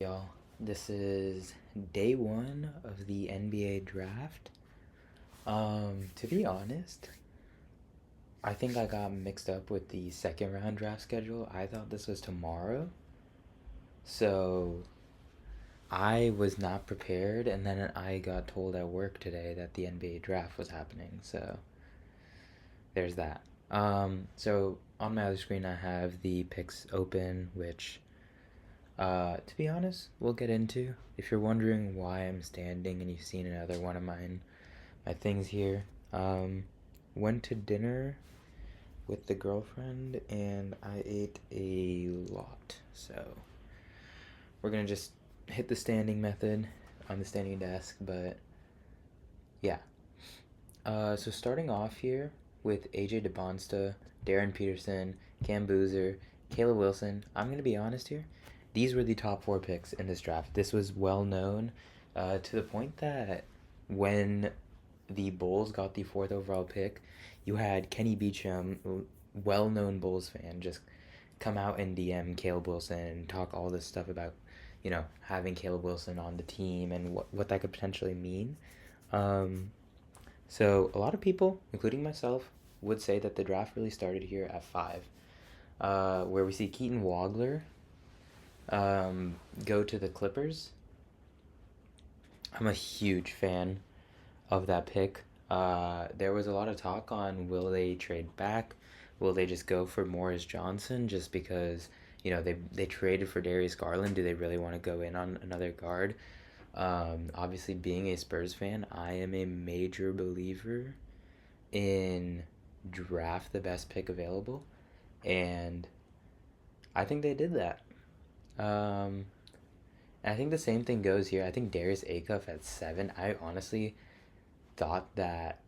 Y'all, this is day one of the NBA draft. To be honest, I think I got mixed up with the second round draft schedule. I thought this was tomorrow, so I was not prepared, and then I got told at work today that the NBA draft was happening, so there's that. So on my other screen, I have the picks open, which to be honest, we'll get into. If you're wondering why I'm standing and you've seen another one of my things here, went to dinner with the girlfriend and I ate a lot. So we're gonna just hit the standing method on the standing desk, but yeah. So starting off here with AJ DeBonsta, Darren Peterson, Cam Boozer, Caleb Wilson. I'm gonna be honest here. These were the top four picks in this draft. This was well known, to the point that when the Bulls got the fourth overall pick, you had Kenny Beecham, well known Bulls fan, just come out and DM Caleb Wilson and talk all this stuff about, having Caleb Wilson on the team and what that could potentially mean. Um, so a lot of people, including myself, would say that the draft really started here at five, where we see Keaton Wagler go to the Clippers. I'm a huge fan of that pick. There was a lot of talk on will they trade back? Will they just go for Morris Johnson just because they traded for Darius Garland? Do they really want to go in on another guard? Obviously, being a Spurs fan, I am a major believer in draft the best pick available, and I think they did that. Um, and I think the same thing goes here. I think Darius Acuff at seven. I honestly thought that,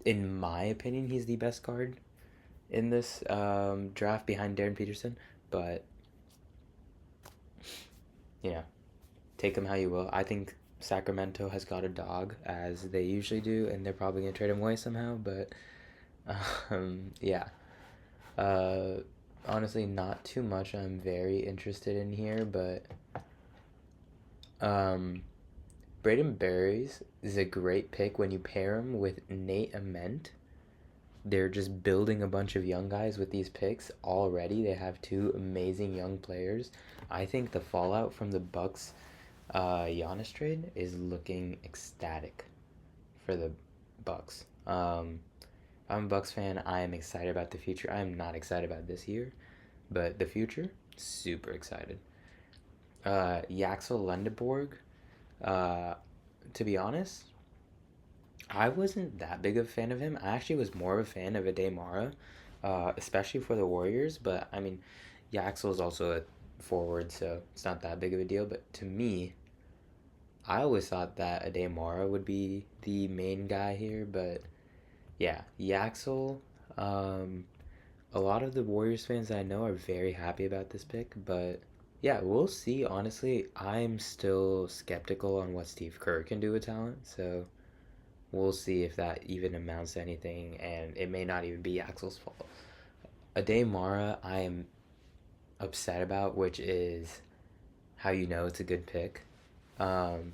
in my opinion, he's the best guard in this draft behind Darren Peterson. But you know, take him how you will. I think Sacramento has got a dog, as they usually do, and they're probably gonna trade him away somehow. But yeah. Uh, Honestly, not too much I'm very interested in here, but um, Braden Berries is a great pick when you pair him with Nate Ament. They're just building a bunch of young guys with these picks already. They have two amazing young players. I think the fallout from the Bucks Giannis trade is looking ecstatic for the Bucks. I'm a Bucks fan. I am excited about the future. I am not excited about this year, but the future, super excited. Yaxel Lendeborg, uh, to be honest, I wasn't that big of a fan of him. I actually was more of a fan of Ade Mara, especially for the Warriors. But I mean, Yaxel is also a forward, so it's not that big of a deal. But to me, I always thought that Ade Mara would be the main guy here. But yeah, Yaxel. Um, a lot of the Warriors fans I know are very happy about this pick, but yeah, we'll see. Honestly, I'm still skeptical on what Steve Kerr can do with talent, so we'll see if that even amounts to anything, and it may not even be Axel's fault. Ade Mara, I am upset about, which is how you know it's a good pick. Um,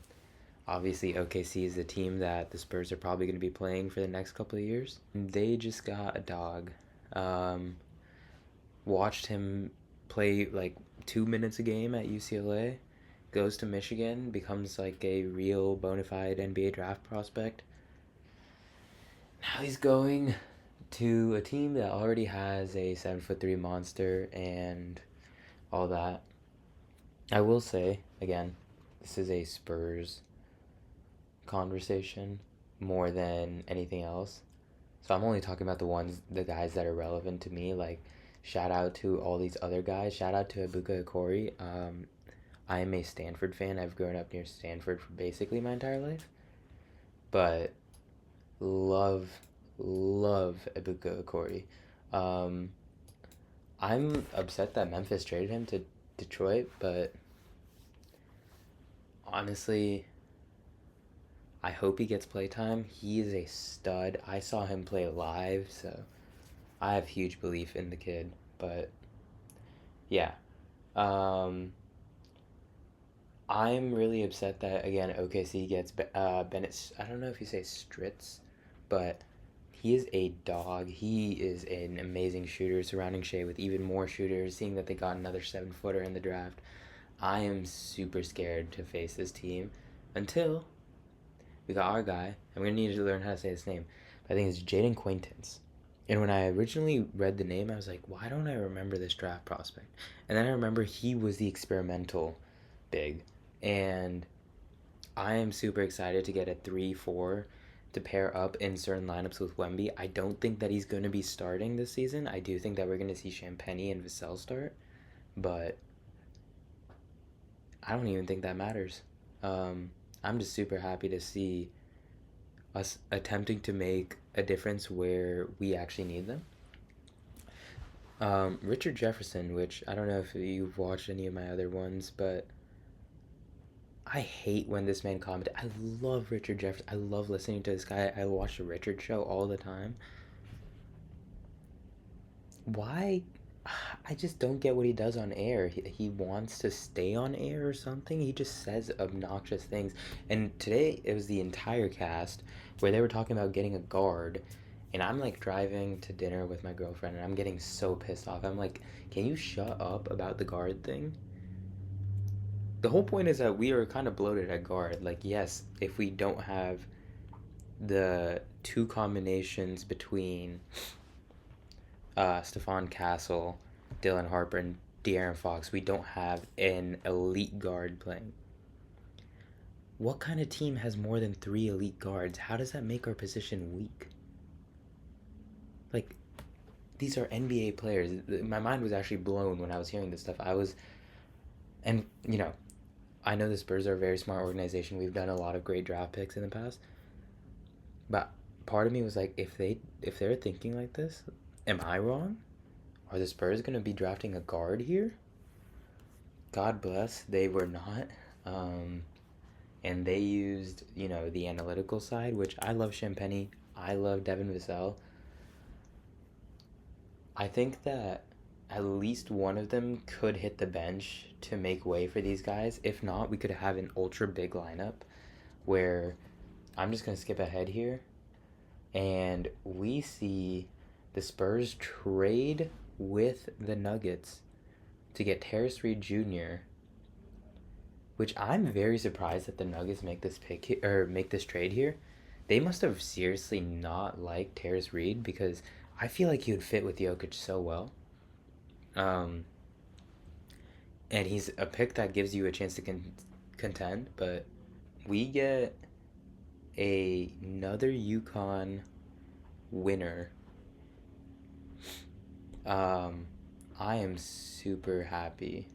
Obviously, OKC is the team that the Spurs are probably going to be playing for the next couple of years. They just got a dog. Um, Watched him play like 2 minutes a game at UCLA, goes to Michigan, becomes like a real bona fide NBA draft prospect. Now he's going to a team that already has a 7'3" monster and all that. I will say again, this is a Spurs conversation more than anything else. So I'm only talking about the guys that are relevant to me. Like, shout out to all these other guys. Shout out to Ibuka Okori. I am a Stanford fan. I've grown up near Stanford for basically my entire life. But love, love Ibuka Okori. Um, I'm upset that Memphis traded him to Detroit, but honestly, I hope he gets playtime. He is a stud. I saw him play live, so I have huge belief in the kid. But yeah, um, I'm really upset that again OKC gets Bennett. I don't know if you say Stritz, but he is a dog. He is an amazing shooter, surrounding Shea with even more shooters. Seeing that they got another 7 footer in the draft, I am super scared to face this team until we got our guy. I'm gonna need to learn how to say his name. But I think it's Jaden Quaintance. And when I originally read the name, I was like, why don't I remember this draft prospect? And then I remember he was the experimental big. And I am super excited to get a 3-4 to pair up in certain lineups with Wemby. I don't think that he's going to be starting this season. I do think that we're going to see Champagny and Vassell start, but I don't even think that matters. I'm just super happy to see us attempting to make a difference where we actually need them. Richard Jefferson, which I don't know if you've watched any of my other ones, but I hate when this man commented. I love Richard Jefferson. I love listening to this guy. I watch the Richard show all the time. Why? I just don't get what he does on air. He wants to stay on air or something. He just says obnoxious things. And today it was the entire cast where they were talking about getting a guard. And I'm like driving to dinner with my girlfriend and I'm getting so pissed off. I'm like, can you shut up about the guard thing? The whole point is that we are kind of bloated at guard. Like, yes, if we don't have the two combinations between Stephon Castle, Dylan Harper, and De'Aaron Fox, we don't have an elite guard playing. What kind of team has more than 3 elite guards? How does that make our position weak? Like, these are NBA players. My mind was actually blown when I was hearing this stuff. And, I know the Spurs are a very smart organization. We've done a lot of great draft picks in the past. But part of me was like, if they're thinking like this, am I wrong? Are the Spurs going to be drafting a guard here? God bless, they were not. And they used, the analytical side, which I love Champagny. I love Devin Vassell. I think that at least one of them could hit the bench to make way for these guys. If not, we could have an ultra big lineup where I'm just going to skip ahead here. And we see the Spurs trade with the Nuggets to get Terrace Reed Jr., which I'm very surprised that the Nuggets make this pick or make this trade here. They must have seriously not liked Terrace Reed because I feel like he would fit with Jokic so well. And he's a pick that gives you a chance to contend, but we get another UConn winner. I am super happy.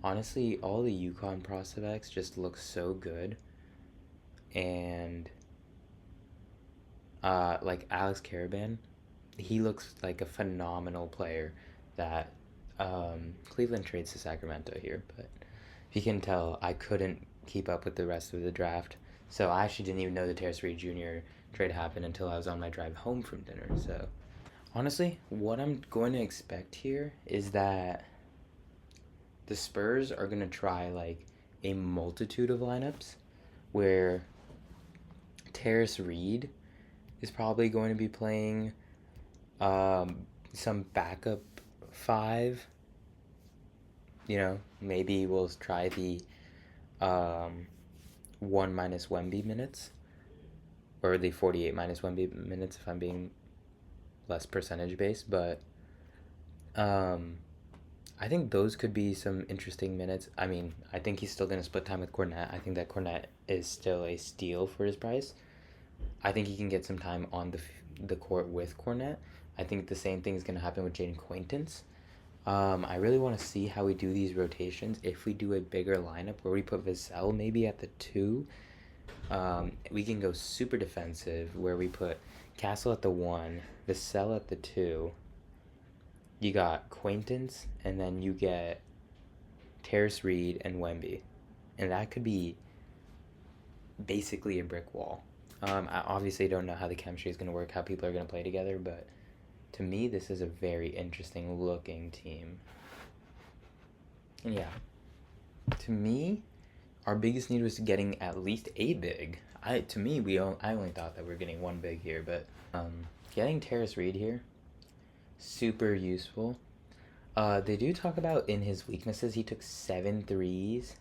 Honestly, all the UConn prospects just look so good. And like Alex Caravan, he looks like a phenomenal player that Cleveland trades to Sacramento here. But if you can tell, I couldn't keep up with the rest of the draft. So I actually didn't even know the Terrace Reed Jr. trade happened until I was on my drive home from dinner. So honestly, what I'm going to expect here is that the Spurs are going to try like a multitude of lineups where Terrace Reed is probably going to be playing some backup 5. Maybe we'll try the 1 minus Wemby minutes or the 48 minus Wemby minutes if I'm being less percentage based, but I think those could be some interesting minutes. I mean, I think he's still going to split time with Cornette. I think that Cornette is still a steal for his price. I think he can get some time on the court with Cornette. I think the same thing is going to happen with Jaden Quaintance. I really want to see how we do these rotations. If we do a bigger lineup where we put Vassell maybe at the 2, we can go super defensive where we put Castle at the 1, Vassell at the 2. You got Quaintance, and then you get Terrace Reed and Wemby. And that could be basically a brick wall. I obviously don't know how the chemistry is going to work, how people are going to play together, but to me, this is a very interesting looking team. And yeah, to me, our biggest need was getting at least a big. To me, I only thought that we are getting one big here, but getting Terrace Reed here, super useful. They do talk about in his weaknesses, he took 7 threes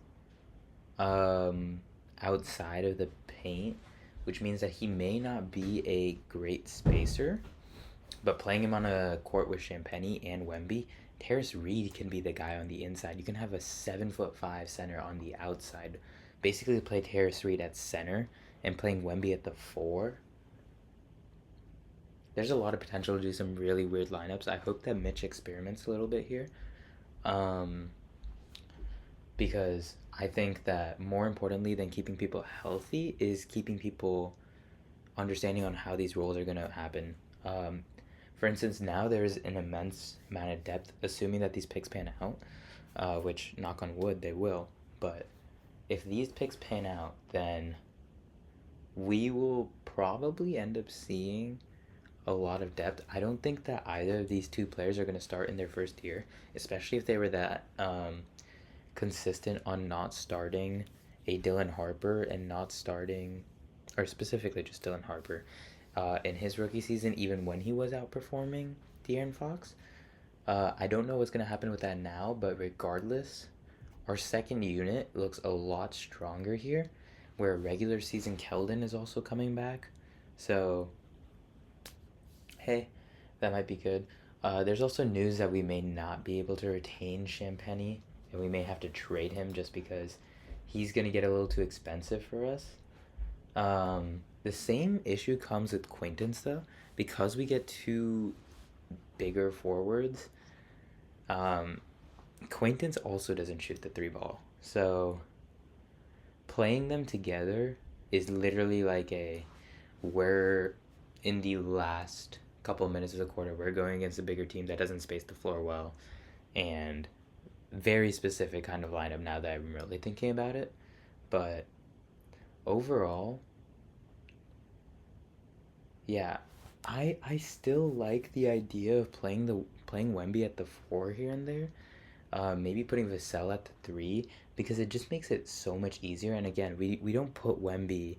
um, outside of the paint, which means that he may not be a great spacer. But playing him on a court with Champagny and Wemby, Terrace Reed can be the guy on the inside. You can have a 7'5" center on the outside. Basically, play Terrace Reed at center and playing Wemby at the four. There's a lot of potential to do some really weird lineups. I hope that Mitch experiments a little bit here. Because I think that more importantly than keeping people healthy is keeping people understanding on how these roles are going to happen. For instance, now there's an immense amount of depth, assuming that these picks pan out, which, knock on wood, they will. But if these picks pan out, then we will probably end up seeing a lot of depth. I don't think that either of these two players are going to start in their first year, especially if they were that consistent on not starting a Dylan Harper and not starting, or specifically just Dylan Harper, in his rookie season, even when he was outperforming De'Aaron Fox. I don't know what's going to happen with that now, but regardless, our second unit looks a lot stronger here, where regular season Keldon is also coming back. So, hey, that might be good. There's also news that we may not be able to retain Champagny, and we may have to trade him just because he's going to get a little too expensive for us. The same issue comes with Quintance, though. Because we get two bigger forwards, Quintance also doesn't shoot the three ball. So playing them together is literally like we're in the last couple of minutes of the quarter, we're going against a bigger team that doesn't space the floor well, and very specific kind of lineup now that I'm really thinking about it. But overall, yeah, I still like the idea of playing Wemby at the four here and there. Maybe putting Vassell at the three, because it just makes it so much easier. And again, we don't put Wemby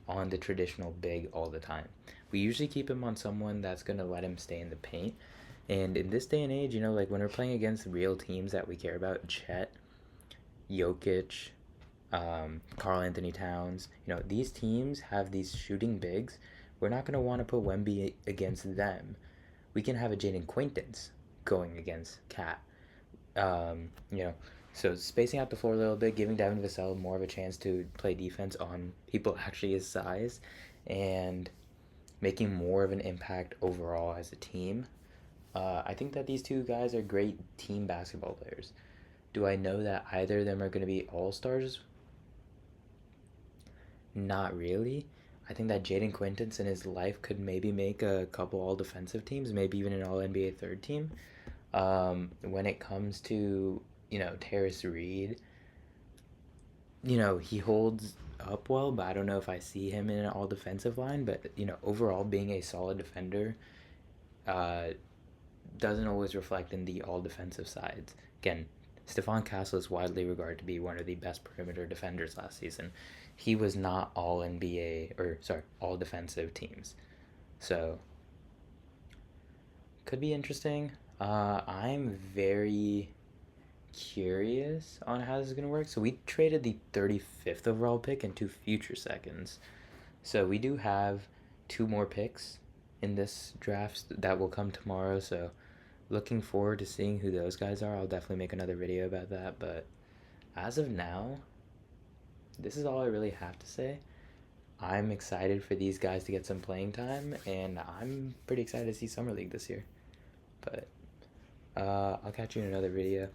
on the traditional big all the time. We usually keep him on someone that's gonna let him stay in the paint. And in this day and age, like when we're playing against real teams that we care about, Chet, Jokic, Karl Anthony Towns, these teams have these shooting bigs. We're not gonna want to put Wemby against them. We can have a Jaden Quintance going against Cat. So spacing out the floor a little bit, giving Devin Vassell more of a chance to play defense on people actually his size, and making more of an impact overall as a team. I think that these two guys are great team basketball players. Do I know that either of them are going to be all-stars? Not really. I think that Jaden Quintance in his life could maybe make a couple all-defensive teams, maybe even an all-NBA third team. When it comes to, Terrace Reed, he holds up well, but I don't know if I see him in an all-defensive line. But, overall being a solid defender doesn't always reflect in the all-defensive sides. Again, Stephon Castle is widely regarded to be one of the best perimeter defenders last season. He was not all defensive teams. So, could be interesting. I'm very curious on how this is going to work. So we traded the 35th overall pick and 2 future seconds. So we do have 2 more picks in this draft that will come tomorrow. So looking forward to seeing who those guys are. I'll definitely make another video about that. But as of now, this is all I really have to say. I'm excited for these guys to get some playing time, and I'm pretty excited to see Summer League this year. But I'll catch you in another video.